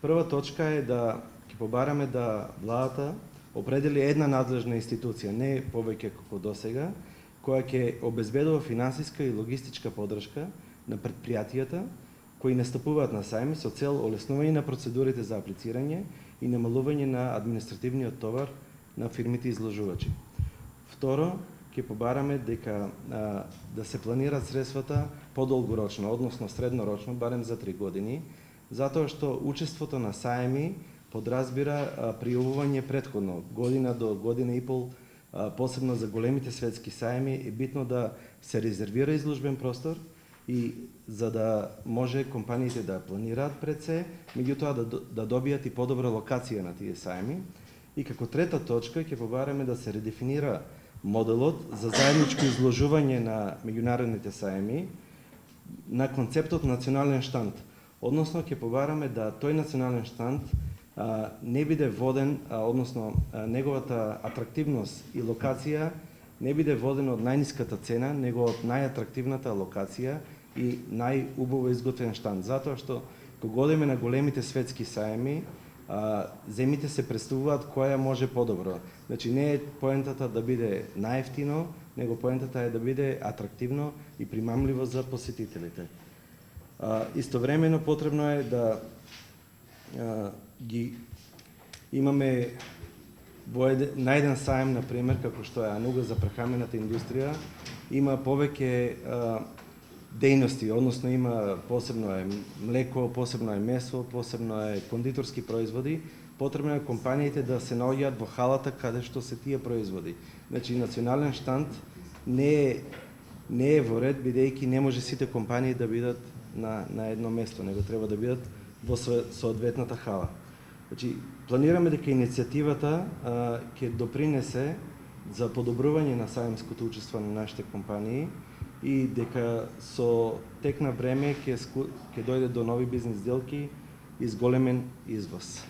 Прва точка е да ќе побараме да владата определи една надлежна институција, не повеќе како досега, која ќе обезбедува финансиска и логистичка поддршка на предпријатијата кои настапуваат на сајми со цел олеснување на процедурите за аплицирање и намалување на административниот товар на фирмите изложувачи. Второ, ќе побараме дека да се планираат средствата подолгорочно, односно среднорочно, барем за 3 години, затоа што учеството на сајми подразбира пријавување претходно, година до година и пол, посебно за големите светски сајми, е битно да се резервира изложбен простор и за да може компаниите да планираат пред се, меѓутоа да добијат и подобра локација на тие сајми. И како трета точка ќе побараме да се редефинира моделот за заедничко изложување на меѓународните сајми на концептот национален штанд. Односно ќе побараме да тој национален штанд не биде воден, односно неговата атрактивност и локација не биде водена од најниската цена, него од најатрактивната локација и најубаво изготвен штанд. Затоа што кога одиме на големите светски сајми, земите се представуваат која може подобро. Значи не е поентата да биде најевтино, него поентата е да биде атрактивно и примамливо за посетителите. Истовремено потребно е да ги имаме на еден сајм, например, како што е Ануга за прехрамената индустрија, има повеќе дејности, односно има посебно е млеко, посебно е месо, посебно е кондиторски производи. Потребно е компаниите да се наоѓаат во халата каде што се тие производи. Значи национален штанд не е во ред, бидејќи не може сите компании да бидат на едно место, него треба да бидат во соодветната хала. Значи, планираме дека иницијативата ќе допринесе за подобрување на сајмското учество на нашите компании и дека со тек на време ќе дојде до нови бизнис сделки и зголемен извоз.